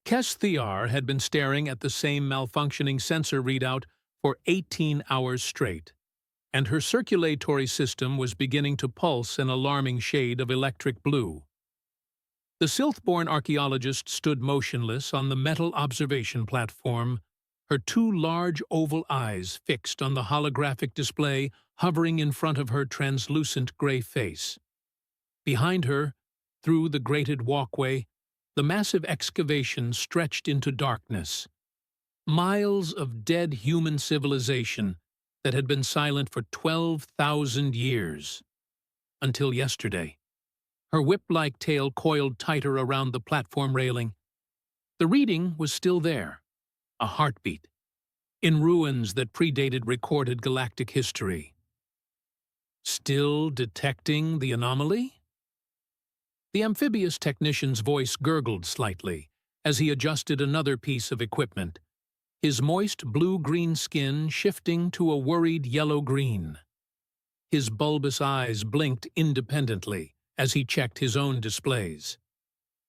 Kes Thiar had been staring at the same malfunctioning sensor readout for 18 hours straight, and her circulatory system was beginning to pulse an alarming shade of electric blue. The Silth-born archaeologist stood motionless on the metal observation platform, her two large oval eyes fixed on the holographic display hovering in front of her translucent gray face. Behind her, through the grated walkway, the massive excavation stretched into darkness. Miles of dead human civilization that had been silent for 12,000 years. Until yesterday. Her whip-like tail coiled tighter around the platform railing. The reading was still there, a heartbeat, in ruins that predated recorded galactic history. Still detecting the anomaly? The amphibious technician's voice gurgled slightly as he adjusted another piece of equipment, his moist blue-green skin shifting to a worried yellow-green. His bulbous eyes blinked independently as he checked his own displays.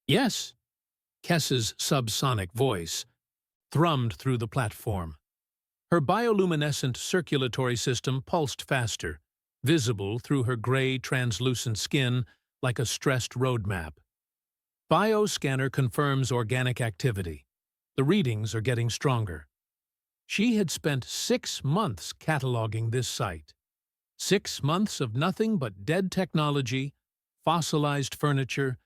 Yes, Kess's subsonic voice thrummed through the platform. Her bioluminescent circulatory system pulsed faster, visible through her gray, translucent skin like a stressed road map. Bioscanner confirms organic activity. The readings are getting stronger. She had spent 6 months cataloging this site. 6 months of nothing but dead technology, fossilized furniture,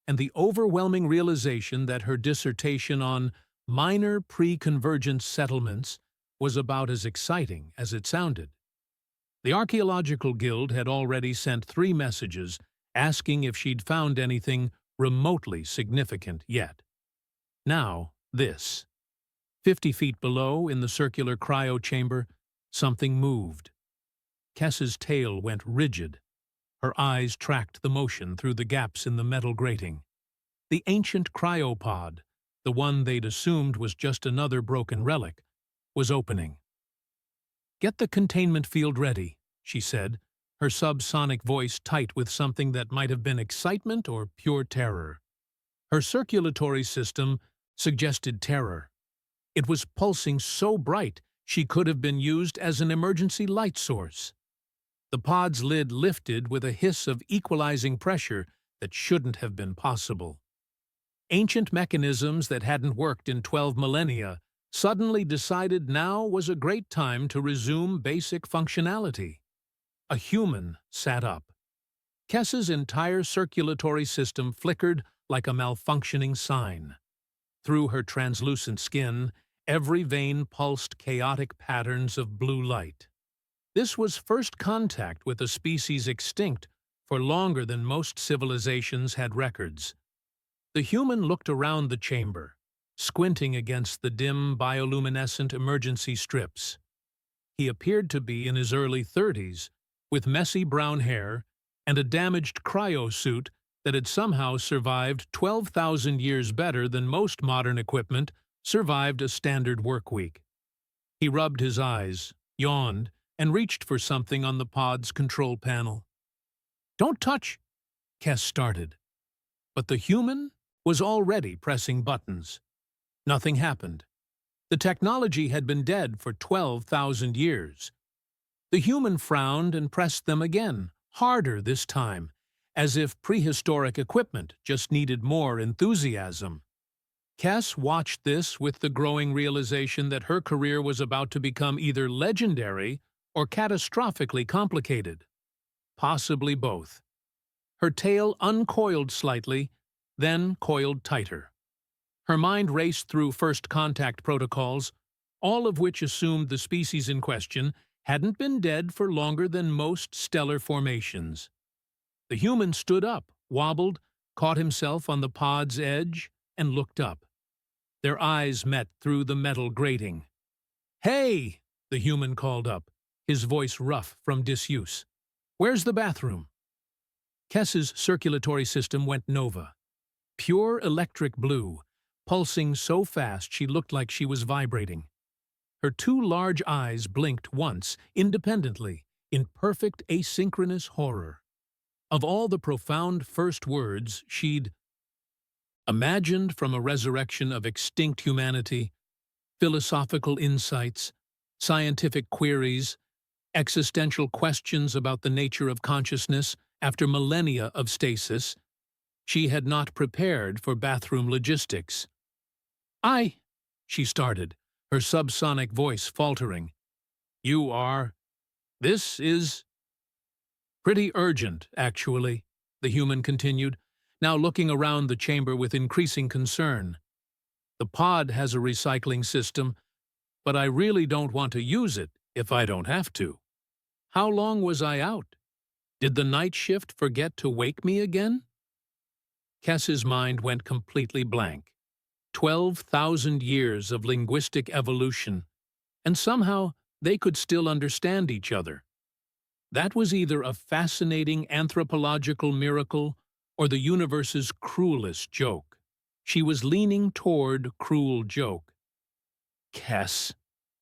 and the overwhelming realization that her dissertation on minor pre-convergence settlements was about as exciting as it sounded. The Archaeological Guild had already sent 3 messages asking if she'd found anything remotely significant yet. Now, this. 50 feet below, in the circular cryo chamber, something moved. Kess's tail went rigid. Her eyes tracked the motion through the gaps in the metal grating. The ancient cryopod, the one they'd assumed was just another broken relic, was opening. "Get the containment field ready," she said, her subsonic voice tight with something that might have been excitement or pure terror. Her circulatory system suggested terror. It was pulsing so bright she could have been used as an emergency light source. The pod's lid lifted with a hiss of equalizing pressure that shouldn't have been possible. Ancient mechanisms that hadn't worked in 12 millennia suddenly decided now was a great time to resume basic functionality. A human sat up. Kess's entire circulatory system flickered like a malfunctioning sign. Through her translucent skin, every vein pulsed chaotic patterns of blue light. This was first contact with a species extinct for longer than most civilizations had records. The human looked around the chamber, squinting against the dim bioluminescent emergency strips. He appeared to be in his early 30s, with messy brown hair and a damaged cryo-suit that had somehow survived 12,000 years better than most modern equipment survived a standard work week. He rubbed his eyes, yawned, and reached for something on the pod's control panel. "Don't touch," Kess started. But the human was already pressing buttons. Nothing happened. The technology had been dead for 12,000 years. The human frowned and pressed them again, harder this time, as if prehistoric equipment just needed more enthusiasm. Kess watched this with the growing realization that her career was about to become either legendary or catastrophically complicated. Possibly both. Her tail uncoiled slightly, then coiled tighter. Her mind raced through first contact protocols, all of which assumed the species in question hadn't been dead for longer than most stellar formations. The human stood up, wobbled, caught himself on the pod's edge, and looked up. Their eyes met through the metal grating. "Hey!" the human called up, his voice rough from disuse. "Where's the bathroom?" Kess's circulatory system went nova. Pure electric blue, pulsing so fast she looked like she was vibrating. Her two large eyes blinked once, independently, in perfect asynchronous horror. Of all the profound first words she'd imagined from a resurrection of extinct humanity, philosophical insights, scientific queries, existential questions about the nature of consciousness after millennia of stasis. She had not prepared for bathroom logistics. She started, her subsonic voice faltering. You are... This is... Pretty urgent, actually, the human continued, now looking around the chamber with increasing concern. The pod has a recycling system, but I really don't want to use it if I don't have to. How long was I out? Did the night shift forget to wake me again? Kess's mind went completely blank. 12,000 years of linguistic evolution, and somehow they could still understand each other. That was either a fascinating anthropological miracle or the universe's cruelest joke. She was leaning toward cruel joke. Kess,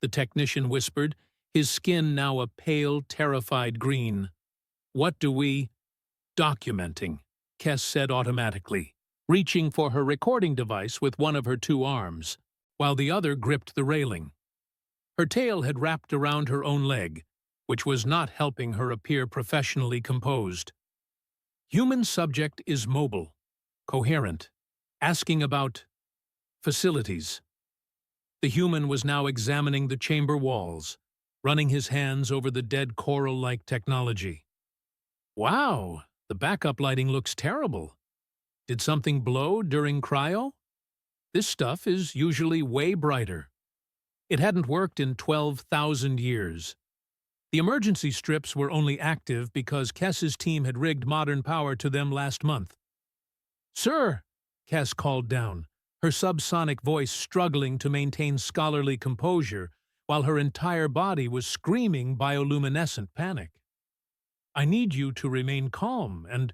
the technician whispered, his skin now a pale, terrified green. What do we... Documenting, Kess said automatically, reaching for her recording device with one of her two arms, while the other gripped the railing. Her tail had wrapped around her own leg, which was not helping her appear professionally composed. Human subject is mobile, coherent, asking about facilities. The human was now examining the chamber walls, running his hands over the dead coral-like technology. Wow, the backup lighting looks terrible. Did something blow during cryo? This stuff is usually way brighter. It hadn't worked in 12,000 years. The emergency strips were only active because Kess's team had rigged modern power to them last month. Sir, Kess called down, her subsonic voice struggling to maintain scholarly composure while her entire body was screaming bioluminescent panic. I need you to remain calm and...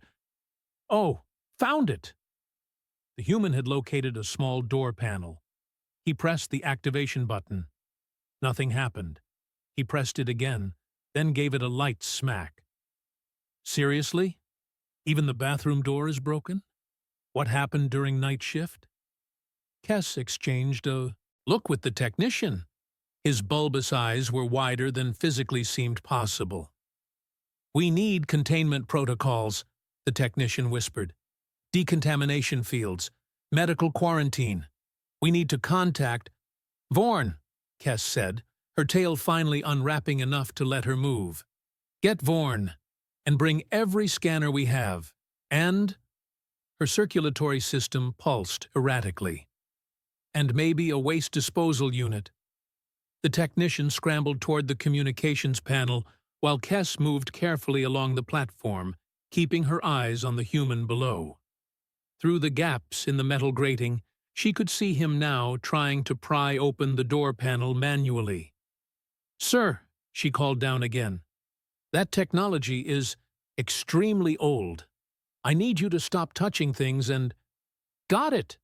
Oh, found it! The human had located a small door panel. He pressed the activation button. Nothing happened. He pressed it again, then gave it a light smack. Seriously? Even the bathroom door is broken? What happened during night shift? Kess exchanged a look with the technician. His bulbous eyes were wider than physically seemed possible. We need containment protocols, the technician whispered. Decontamination fields, medical quarantine. We need to contact... Vorn, Kess said, her tail finally unwrapping enough to let her move. Get Vorn, and bring every scanner we have, and... Her circulatory system pulsed erratically. And maybe a waste disposal unit. The technician scrambled toward the communications panel while Kess moved carefully along the platform, keeping her eyes on the human below. Through the gaps in the metal grating, she could see him now trying to pry open the door panel manually. Sir, she called down again, that technology is extremely old. I need you to stop touching things and... Got it!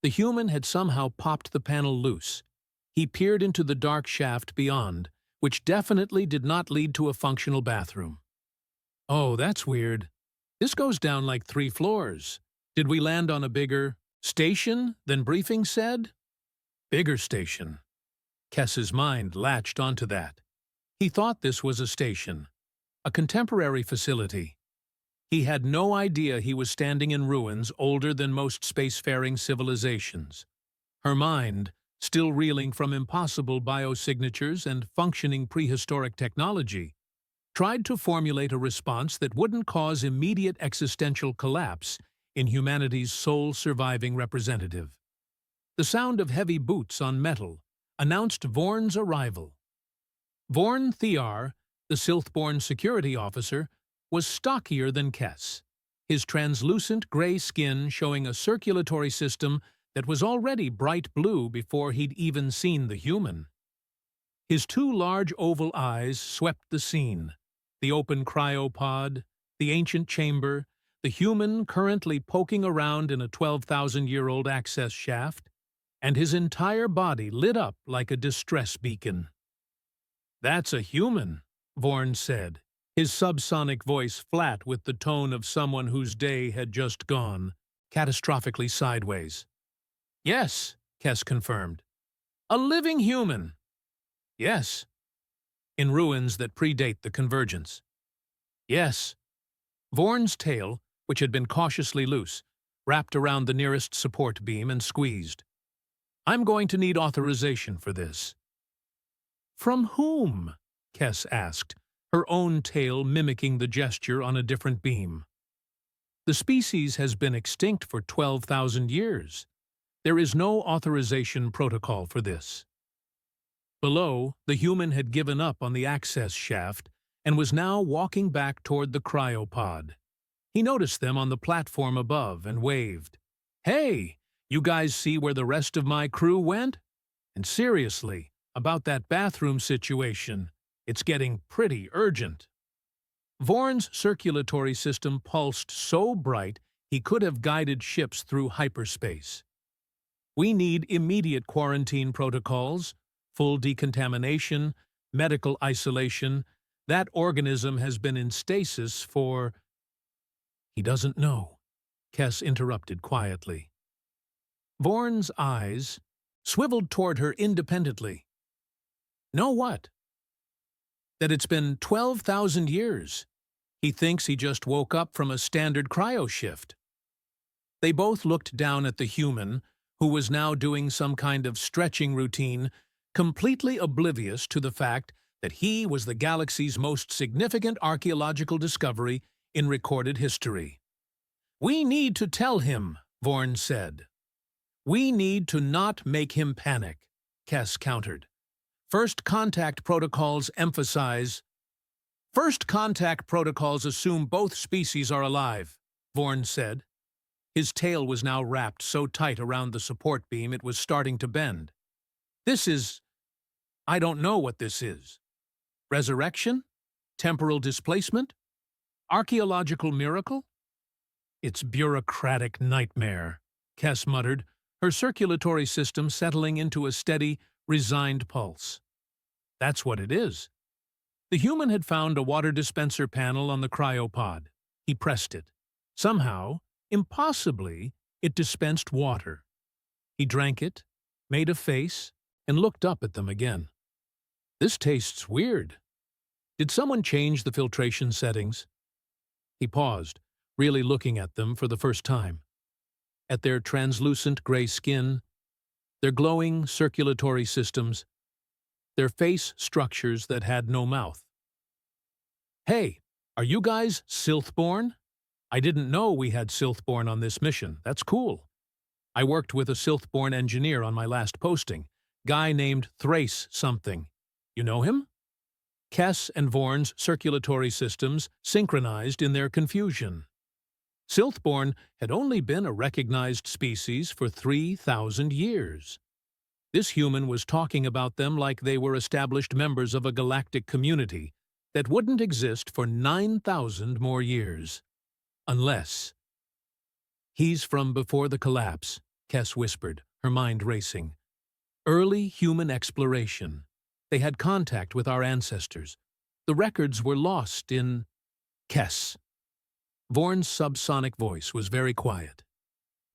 The human had somehow popped the panel loose. He peered into the dark shaft beyond, which definitely did not lead to a functional bathroom. Oh, that's weird. This goes down like 3 floors. Did we land on a bigger station than briefing said? Bigger station. Kess's mind latched onto that. He thought this was a station, a contemporary facility. He had no idea he was standing in ruins older than most spacefaring civilizations. Her mind, still reeling from impossible biosignatures and functioning prehistoric technology, tried to formulate a response that wouldn't cause immediate existential collapse in humanity's sole surviving representative. The sound of heavy boots on metal announced Vorn's arrival. Vorn Thear, the Silthborn security officer, was stockier than Kess, his translucent gray skin showing a circulatory system that was already bright blue before he'd even seen the human. His 2 large oval eyes swept the scene, the open cryopod, the ancient chamber, the human currently poking around in a 12,000-year-old access shaft, and his entire body lit up like a distress beacon. That's a human, Vorn said, his subsonic voice flat with the tone of someone whose day had just gone. catastrophically sideways. Yes, Kess confirmed. A living human. Yes. In ruins that predate the convergence. Yes. Vorn's tail, which had been cautiously loose, wrapped around the nearest support beam and squeezed. I'm going to need authorization for this. From whom? Kess asked, her own tail mimicking the gesture on a different beam. The species has been extinct for 12,000 years. There is no authorization protocol for this. Below, the human had given up on the access shaft and was now walking back toward the cryopod. He noticed them on the platform above and waved. Hey, you guys see where the rest of my crew went? And seriously, about that bathroom situation, it's getting pretty urgent. Vorn's circulatory system pulsed so bright he could have guided ships through hyperspace. We need immediate quarantine protocols, full decontamination, medical isolation. That organism has been in stasis for... He doesn't know, Kess interrupted quietly. Vorn's eyes swiveled toward her independently. Know what? That it's been 12,000 years. He thinks he just woke up from a standard cryo shift. They both looked down at the human, who was now doing some kind of stretching routine, completely oblivious to the fact that he was the galaxy's most significant archaeological discovery in recorded history. We need to tell him, Vorn said. We need to not make him panic, Kess countered. First contact protocols emphasize... First contact protocols assume both species are alive, Vorn said. His tail was now wrapped so tight around the support beam it was starting to bend. This is... I don't know what this is. Resurrection? Temporal displacement? Archaeological miracle? It's bureaucratic nightmare, Kess muttered, her circulatory system settling into a steady, resigned pulse. That's what it is. The human had found a water dispenser panel on the cryopod. He pressed it. Somehow, impossibly, it dispensed water. He drank it, made a face, and looked up at them again. This tastes weird. Did someone change the filtration settings? He paused, really looking at them for the first time. At their translucent gray skin, their glowing circulatory systems, their face structures that had no mouth. Hey, are you guys Silthborn? I didn't know we had Silthborn on this mission. That's cool. I worked with a Silthborn engineer on my last posting, guy named Thrace something. You know him? Kess and Vorn's circulatory systems synchronized in their confusion. Silthborn had only been a recognized species for 3,000 years. This human was talking about them like they were established members of a galactic community that wouldn't exist for 9,000 more years. Unless... He's from before the collapse, Kess whispered, her mind racing. Early human exploration. They had contact with our ancestors. The records were lost in... Kess. Vorn's subsonic voice was very quiet,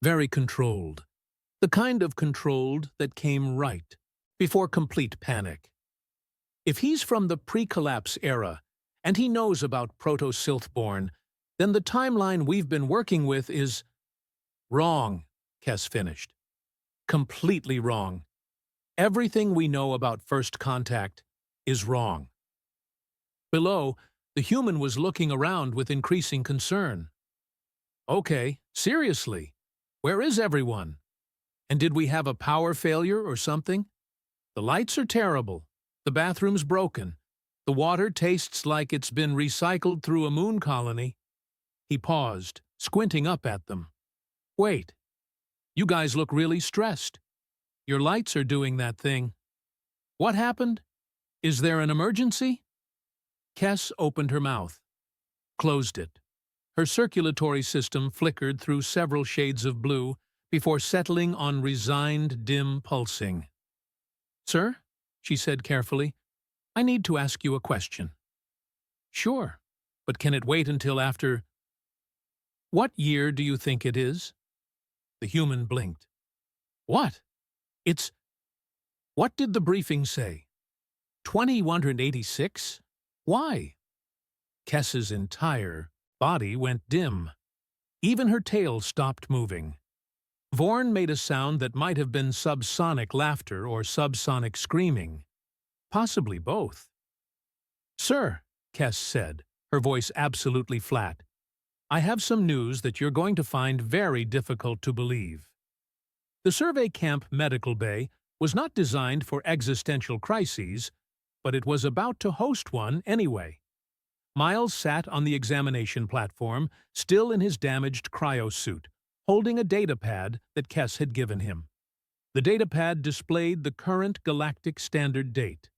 very controlled. The kind of controlled that came right before complete panic. If he's from the pre-collapse era, and he knows about Proto-Silthborn, then the timeline we've been working with is... Wrong, Kess finished. Completely wrong. Everything we know about first contact is wrong. Below, the human was looking around with increasing concern. Okay, seriously, where is everyone? And did we have a power failure or something? The lights are terrible. The bathroom's broken. The water tastes like it's been recycled through a moon colony. He paused, squinting up at them. Wait, you guys look really stressed. Your lights are doing that thing. What happened? Is there an emergency? Kess opened her mouth, closed it. Her circulatory system flickered through several shades of blue before settling on resigned, dim pulsing. Sir, she said carefully, I need to ask you a question. Sure, but can it wait until after... What year do you think it is? The human blinked. What? It's... What did the briefing say? 2186? Why? Kess's entire body went dim. Even her tail stopped moving. Vorn made a sound that might have been subsonic laughter or subsonic screaming. Possibly both. "Sir," Kess said, her voice absolutely flat, "I have some news that you're going to find very difficult to believe." The survey camp medical bay was not designed for existential crises, but it was about to host one anyway. Miles sat on the examination platform, still in his damaged cryosuit, holding a datapad that Kess had given him. The datapad displayed the current galactic standard date.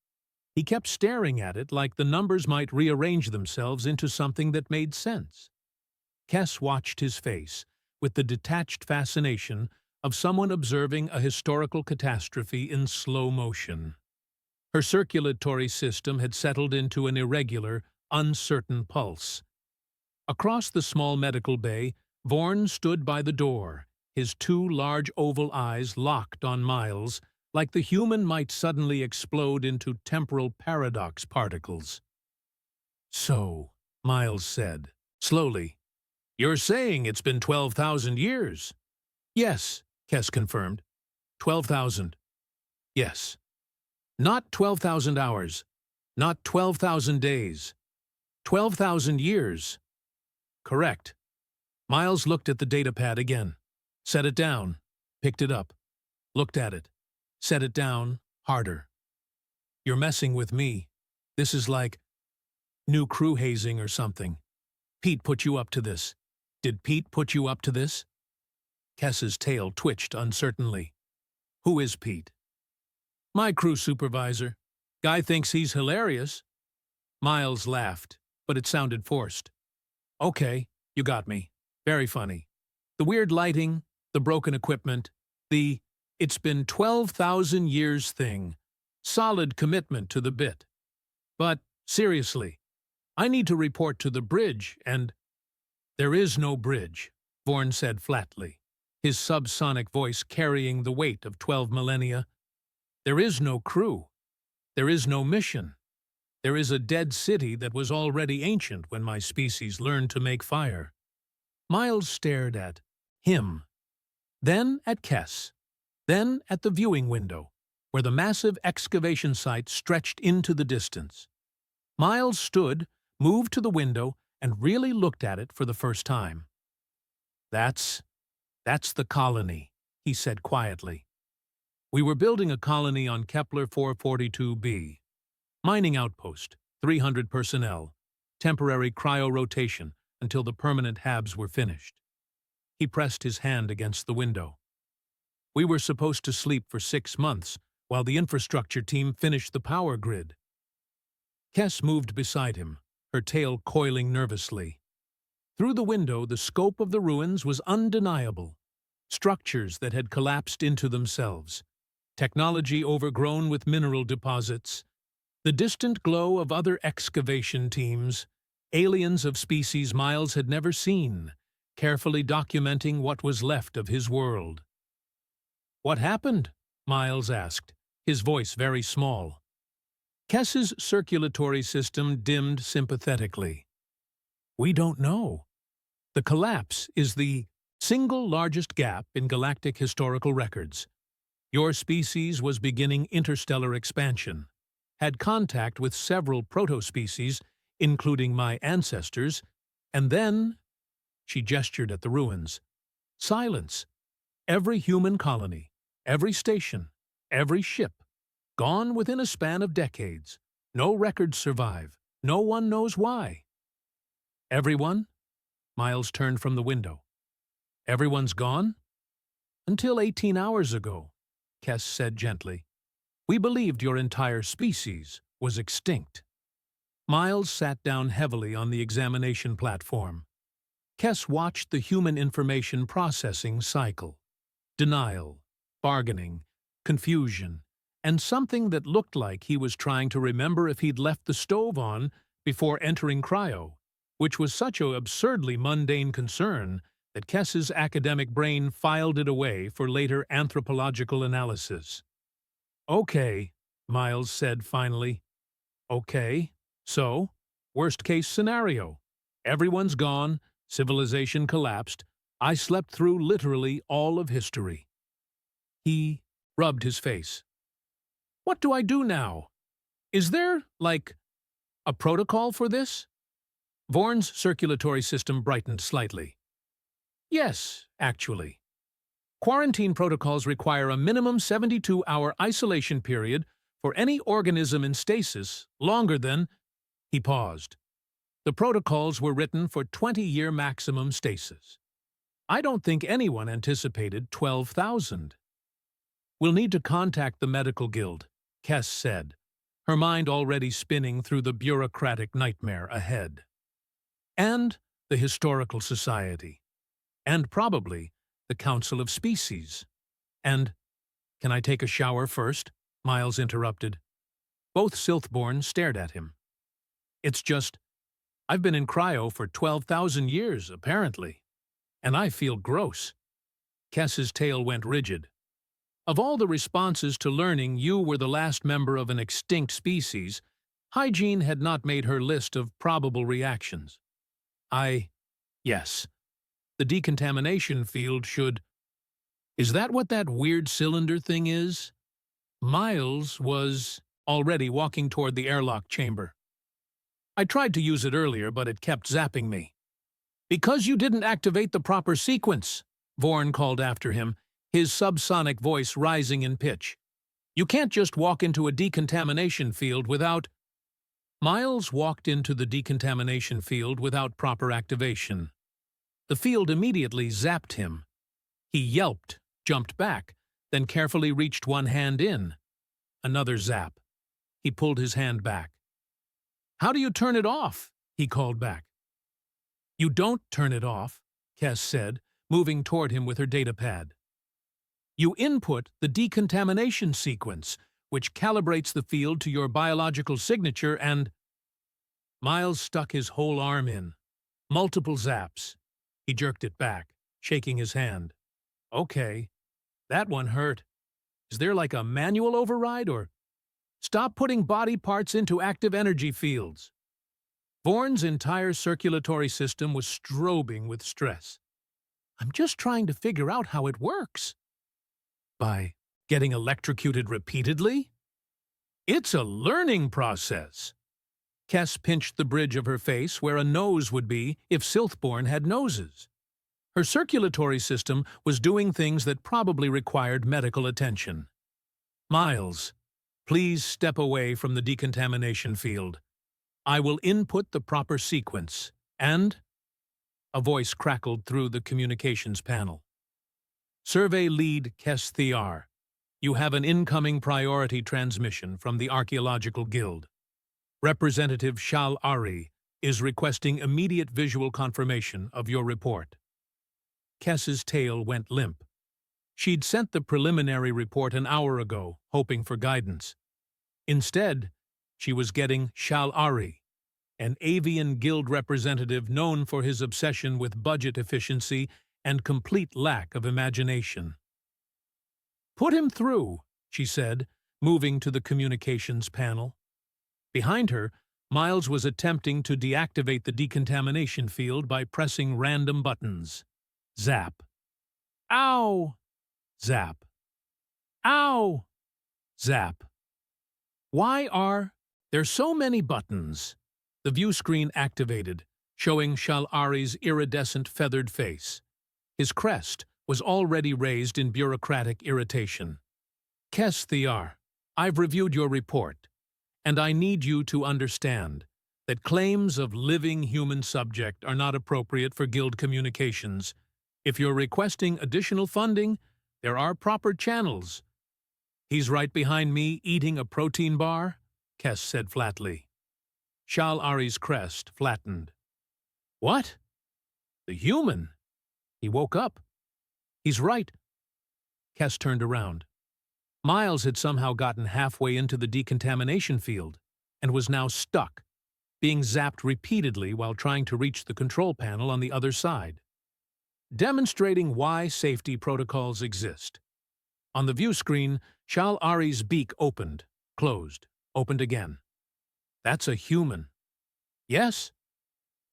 He kept staring at it like the numbers might rearrange themselves into something that made sense. Kess watched his face, with the detached fascination of someone observing a historical catastrophe in slow motion. Her circulatory system had settled into an irregular, uncertain pulse. Across the small medical bay, Vorn stood by the door, his two large oval eyes locked on Miles, like the human might suddenly explode into temporal paradox particles. "So," Miles said, slowly, "you're saying it's been 12,000 years?" "Yes," Kess confirmed. 12,000. Yes. Not 12,000 hours. Not 12,000 days. 12,000 years. Correct. Miles looked at the datapad again. Set it down. Picked it up. Looked at it. Set it down, harder. "You're messing with me. This is like new crew hazing or something. Pete put you up to this. Did Pete put you up to this?" Kess's tail twitched uncertainly. "Who is Pete?" "My crew supervisor. Guy thinks he's hilarious." Miles laughed, but it sounded forced. "Okay, you got me. Very funny. The weird lighting, the broken equipment, the 'it's been 12,000 years' thing. Solid commitment to the bit. But, seriously, I need to report to the bridge and—" "There is no bridge," Vorn said flatly, his subsonic voice carrying the weight of 12 millennia. "There is no crew. There is no mission. There is a dead city that was already ancient when my species learned to make fire." Miles stared at him, then at Kess, then at the viewing window, where the massive excavation site stretched into the distance. Miles stood, moved to the window, and really looked at it for the first time. That's the colony," he said quietly. "We were building a colony on Kepler 442b. Mining outpost, 300 personnel, temporary cryo-rotation until the permanent habs were finished." He pressed his hand against the window. "We were supposed to sleep for 6 months while the infrastructure team finished the power grid." Kess moved beside him, her tail coiling nervously. Through the window, the scope of the ruins was undeniable. Structures that had collapsed into themselves, technology overgrown with mineral deposits, the distant glow of other excavation teams, aliens of species Miles had never seen, carefully documenting what was left of his world. "What happened?" Miles asked, his voice very small. Kess's circulatory system dimmed sympathetically. "We don't know. The collapse is the single largest gap in galactic historical records. Your species was beginning interstellar expansion, had contact with several proto-species, including my ancestors, and then—" she gestured at the ruins. "Silence. Every human colony, every station, every ship, gone within a span of decades. No records survive. No one knows why." "Everyone?" Miles turned from the window. "Everyone's gone?" "Until 18 hours ago," Kess said gently. "We believed your entire species was extinct." Miles sat down heavily on the examination platform. Kess watched the human information processing cycle. Denial, bargaining, confusion, and something that looked like he was trying to remember if he'd left the stove on before entering cryo, which was such an absurdly mundane concern that Kess's academic brain filed it away for later anthropological analysis. "Okay," Miles said finally. "Okay, so, worst-case scenario. Everyone's gone, civilization collapsed, I slept through literally all of history." He rubbed his face. "What do I do now? Is there, like, a protocol for this?" Vorn's circulatory system brightened slightly. "Yes, actually. Quarantine protocols require a minimum 72-hour isolation period for any organism in stasis longer than—" He paused. "The protocols were written for 20-year maximum stasis. I don't think anyone anticipated 12,000. "We'll need to contact the medical guild," Kess said, her mind already spinning through the bureaucratic nightmare ahead. "And the Historical Society. And probably the Council of Species. And—" "Can I take a shower first?" Miles interrupted. Both Silthborn stared at him. "It's just, I've been in cryo for 12,000 years, apparently. And I feel gross." Kess's tail went rigid. "Of all the responses to learning you were the last member of an extinct species, hygiene had not made her list of probable reactions. Yes. The decontamination field should—" "Is that what that weird cylinder thing is?" Miles was already walking toward the airlock chamber. "I tried to use it earlier, but it kept zapping me." "Because you didn't activate the proper sequence," Vorn called after him, his subsonic voice rising in pitch. "You can't just walk into a decontamination field without—" Miles walked into the decontamination field without proper activation. The field immediately zapped him. He yelped, jumped back, then carefully reached one hand in. Another zap. He pulled his hand back. "How do you turn it off?" he called back. "You don't turn it off," Kess said, moving toward him with her datapad. "You input the decontamination sequence, which calibrates the field to your biological signature and—" Miles stuck his whole arm in. Multiple zaps. He jerked it back, shaking his hand. "Okay, that one hurt. Is there like a manual override or—" "Stop putting body parts into active energy fields." Vorn's entire circulatory system was strobing with stress. "I'm just trying to figure out how it works." "By getting electrocuted repeatedly?" "It's a learning process." Kess pinched the bridge of her face where a nose would be if Silthborn had noses. Her circulatory system was doing things that probably required medical attention. "Miles, please step away from the decontamination field. I will input the proper sequence, and—" A voice crackled through the communications panel. "Survey Lead Kess Thiar, you have an incoming priority transmission from the Archaeological Guild. Representative Shal Ari is requesting immediate visual confirmation of your report." Kess's tail went limp. She'd sent the preliminary report an hour ago, hoping for guidance. Instead, she was getting Shal Ari, an avian guild representative known for his obsession with budget efficiency and complete lack of imagination. "Put him through," she said, moving to the communications panel. Behind her, Miles was attempting to deactivate the decontamination field by pressing random buttons. Zap. "Ow!" Zap. "Ow!" Zap. "Why are there so many buttons?" The view screen activated, showing Shal Ari's iridescent feathered face. His crest was already raised in bureaucratic irritation. "Kess Thiar, I've reviewed your report, and I need you to understand that claims of living human subject are not appropriate for Guild communications. If you're requesting additional funding, there are proper channels." "He's right behind me eating a protein bar," Kess said flatly. Shal Ari's crest flattened. "What? The human?" He woke up. "He's right." Kess turned around. Miles had somehow gotten halfway into the decontamination field and was now stuck, being zapped repeatedly while trying to reach the control panel on the other side. demonstrating why safety protocols exist. On the view screen, Shal Ari's beak opened, closed, opened again. That's a human. Yes.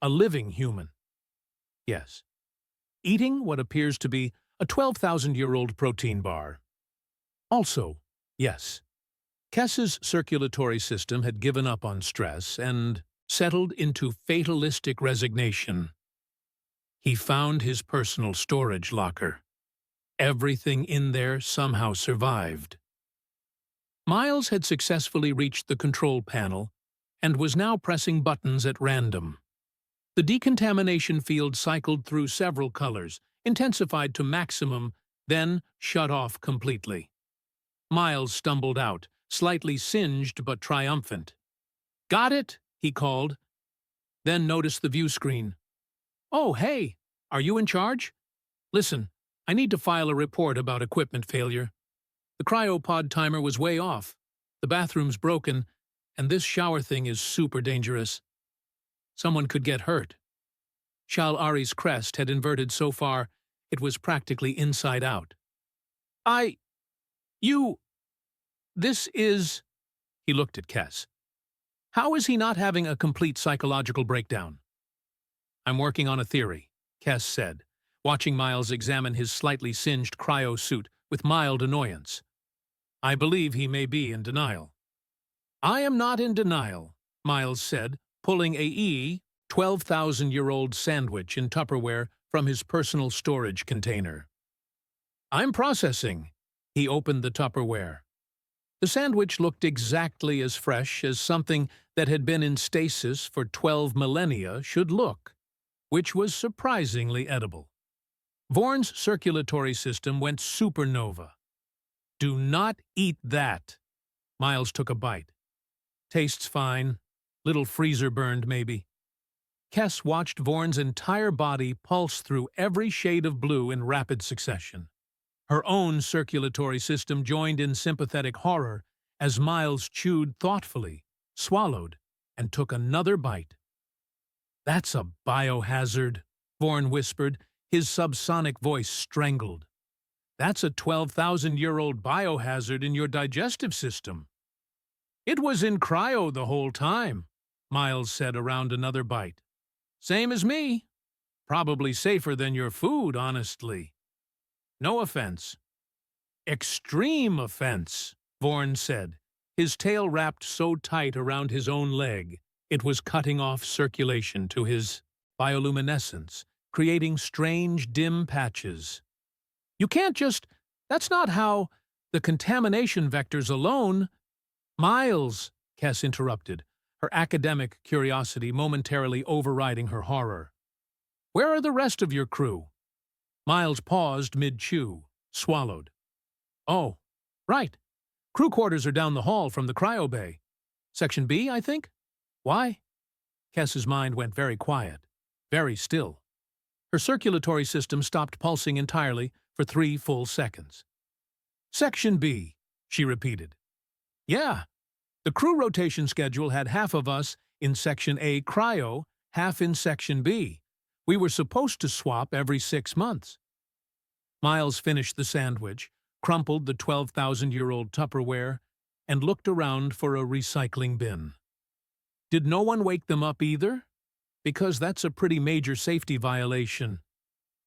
A living human. Yes. Eating what appears to be a 12,000-year-old protein bar. Also, yes. Kess's circulatory system had given up on stress and settled into fatalistic resignation. He found his personal storage locker. Everything in there somehow survived. Miles had successfully reached the control panel and was now pressing buttons at random. The decontamination field cycled through several colors, intensified to maximum, then shut off completely. Miles stumbled out, slightly singed but triumphant. "Got it?" he called. Then noticed the view screen. "Oh, hey, are you in charge? Listen, I need to file a report about equipment failure. The cryopod timer was way off, the bathroom's broken, and this shower thing is super dangerous. Someone could get hurt." Shal Ari's crest had inverted so far it was practically inside out. This is—" He looked at Kess. "How is he not having a complete psychological breakdown?" "I'm working on a theory," Kess said, watching Miles examine his slightly singed cryo suit with mild annoyance. "I believe he may be in denial." "I am not in denial," Miles said, pulling a 12,000-year-old sandwich in Tupperware from his personal storage container. "I'm processing." He opened the Tupperware. The sandwich looked exactly as fresh as something that had been in stasis for 12 millennia should look, which was surprisingly edible. Vorn's circulatory system went supernova. "Do not eat that." Miles took a bite. "Tastes fine. Little freezer burned, maybe." Kess watched Vorn's entire body pulse through every shade of blue in rapid succession. Her own circulatory system joined in sympathetic horror as Miles chewed thoughtfully, swallowed, and took another bite. "That's a biohazard," Vorn whispered, his subsonic voice strangled. "That's a 12,000-year-old biohazard in your digestive system." "It was in cryo the whole time," Miles said around another bite. "Same as me. Probably safer than your food, honestly. No offense." "Extreme offense," Vorn said, his tail wrapped so tight around his own leg it was cutting off circulation to his bioluminescence, creating strange dim patches. "You can't just— that's not how— the contamination vectors alone—" "Miles," Kess interrupted, her academic curiosity momentarily overriding her horror. "Where are the rest of your crew?" Miles paused mid-chew, swallowed. "Oh, right. Crew quarters are down the hall from the cryo bay. Section B, I think? Why?" Kess's mind went very quiet, very still. Her circulatory system stopped pulsing entirely for 3 full seconds. "Section B," she repeated. "Yeah. The crew rotation schedule had half of us in Section A cryo, half in Section B. We were supposed to swap every 6 months." Miles finished the sandwich, crumpled the 12,000-year-old Tupperware, and looked around for a recycling bin. Did no one wake them up either? Because that's a pretty major safety violation.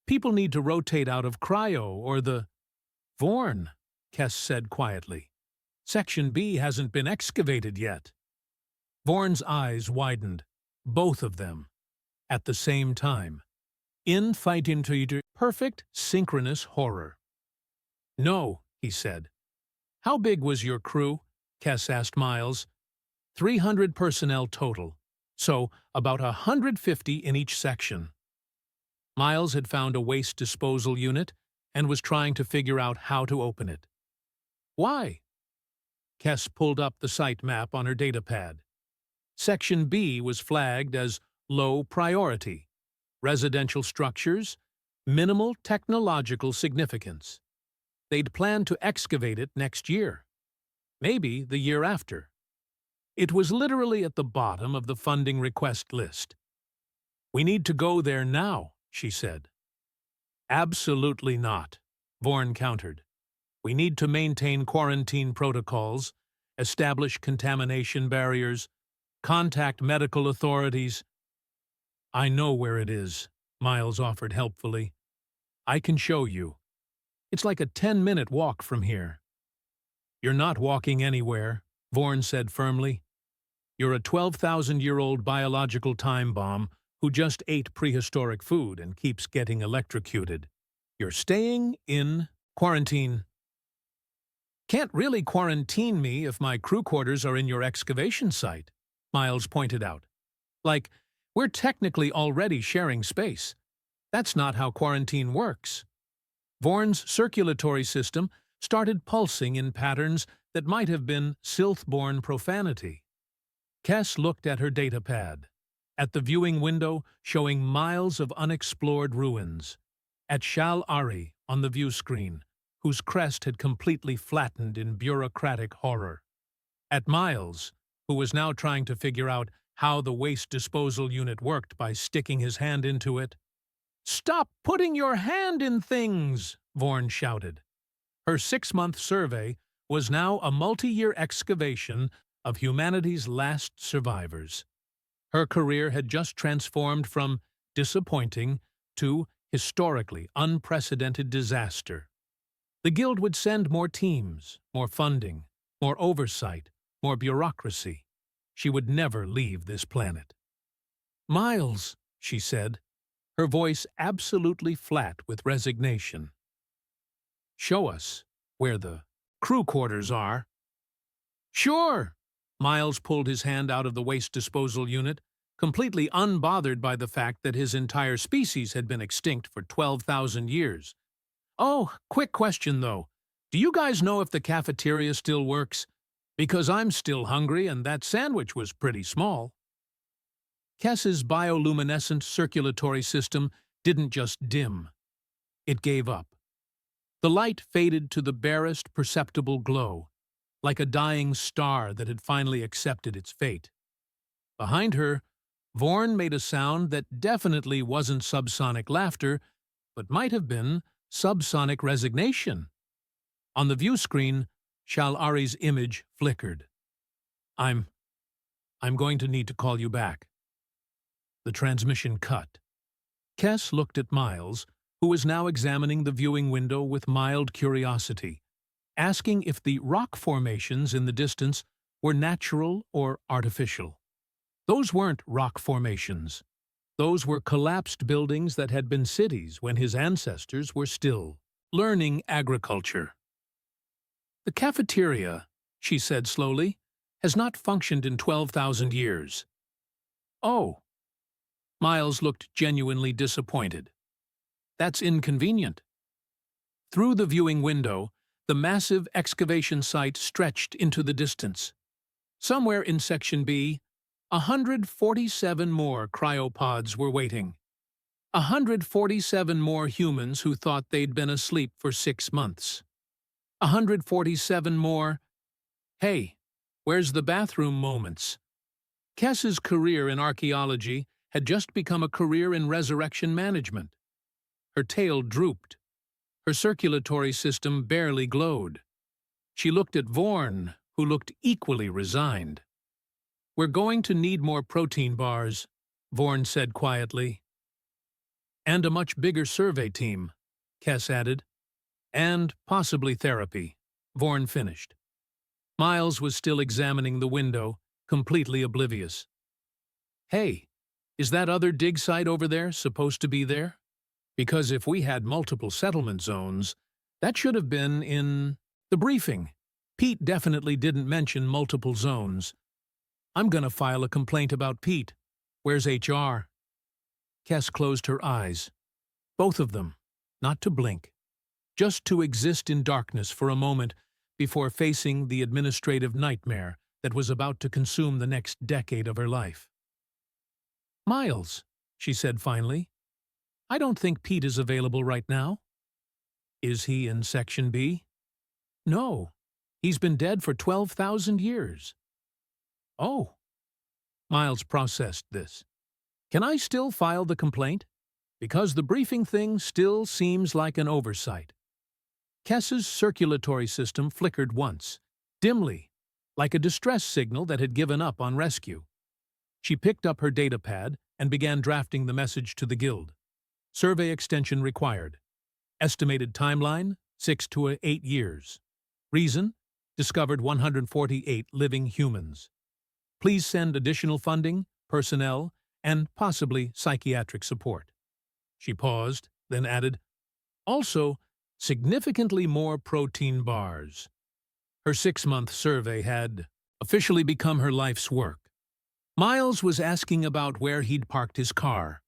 People need to rotate out of cryo or the— "Vorn," Kess said quietly. "Section B hasn't been excavated yet." Vorn's eyes widened, both of them, at the same time, infight into perfect synchronous horror. "No," he said. "How big was your crew?" Kess asked Miles. 300 personnel total, so about 150 in each section. Miles had found a waste disposal unit and was trying to figure out how to open it. "Why?" Kess pulled up the site map on her datapad. Section B was flagged as low priority, residential structures, minimal technological significance. They'd planned to excavate it next year, maybe the year after. It was literally at the bottom of the funding request list. "We need to go there now," she said. Absolutely not, Vorn countered. We need to maintain quarantine protocols, establish contamination barriers, contact medical authorities. I know where it is, Miles offered helpfully. I can show you. It's like a 10-minute walk from here. You're not walking anywhere, Vorn said firmly. You're a 12,000-year-old biological time bomb who just ate prehistoric food and keeps getting electrocuted. You're staying in quarantine. Can't really quarantine me if my crew quarters are in your excavation site, Miles pointed out. Like, we're technically already sharing space. That's not how quarantine works. Vorn's circulatory system started pulsing in patterns that might have been Sylth-born profanity. Kess looked at her datapad, at the viewing window showing miles of unexplored ruins, at Shal Ari on the view screen, whose crest had completely flattened in bureaucratic horror, at Miles, who was now trying to figure out how the waste disposal unit worked by sticking his hand into it. "Stop putting your hand in things!" Vorn shouted. Her 6-month survey was now a multi-year excavation of humanity's last survivors. Her career had just transformed from disappointing to historically unprecedented disaster. The Guild would send more teams, more funding, more oversight, more bureaucracy. She would never leave this planet. "Miles," she said, her voice absolutely flat with resignation. "Show us where the crew quarters are." "Sure." Miles pulled his hand out of the waste disposal unit, completely unbothered by the fact that his entire species had been extinct for 12,000 years. "Oh, quick question, though. Do you guys know if the cafeteria still works? Because I'm still hungry and that sandwich was pretty small." Kess's bioluminescent circulatory system didn't just dim. It gave up. The light faded to the barest perceptible glow, like a dying star that had finally accepted its fate. Behind her, Vorn made a sound that definitely wasn't subsonic laughter, but might have been subsonic resignation. On the view screen, Shal Ari's image flickered. I'm going to need to call you back." The transmission cut. Kess looked at Miles, who was now examining the viewing window with mild curiosity, asking if the rock formations in the distance were natural or artificial. Those weren't rock formations. Those were collapsed buildings that had been cities when his ancestors were still learning agriculture. "The cafeteria," she said slowly, "has not functioned in 12,000 years." "Oh." Miles looked genuinely disappointed. "That's inconvenient." Through the viewing window, the massive excavation site stretched into the distance. Somewhere in Section B, 147 more cryopods were waiting. 147 more humans who thought they'd been asleep for 6 months. 147 more, "Hey, where's the bathroom" moments. Kess's career in archaeology had just become a career in resurrection management. Her tail drooped. Her circulatory system barely glowed. She looked at Vorn, who looked equally resigned. "We're going to need more protein bars," Vorn said quietly. "And a much bigger survey team," Kess added. "And possibly therapy," Vorn finished. Miles was still examining the window, completely oblivious. "Hey, is that other dig site over there supposed to be there? Because if we had multiple settlement zones, that should have been in the briefing. Pete definitely didn't mention multiple zones. I'm gonna file a complaint about Pete. Where's HR?" Kess closed her eyes. Both of them, not to blink. Just to exist in darkness for a moment before facing the administrative nightmare that was about to consume the next decade of her life. "Miles," she said finally, "I don't think Pete is available right now." "Is he in Section B?" "No. He's been dead for 12,000 years." "Oh." Miles processed this. "Can I still file the complaint?" because the briefing thing still seems like an oversight. Kess's circulatory system flickered once, dimly, like a distress signal that had given up on rescue. She picked up her datapad and began drafting the message to the guild. Survey extension required. Estimated timeline, 6 to 8 years. Reason, discovered 148 living humans. Please send additional funding, personnel, and possibly psychiatric support. She paused, then added, also, significantly more protein bars. Her 6-month survey had officially become her life's work. Miles was asking about where he'd parked his car.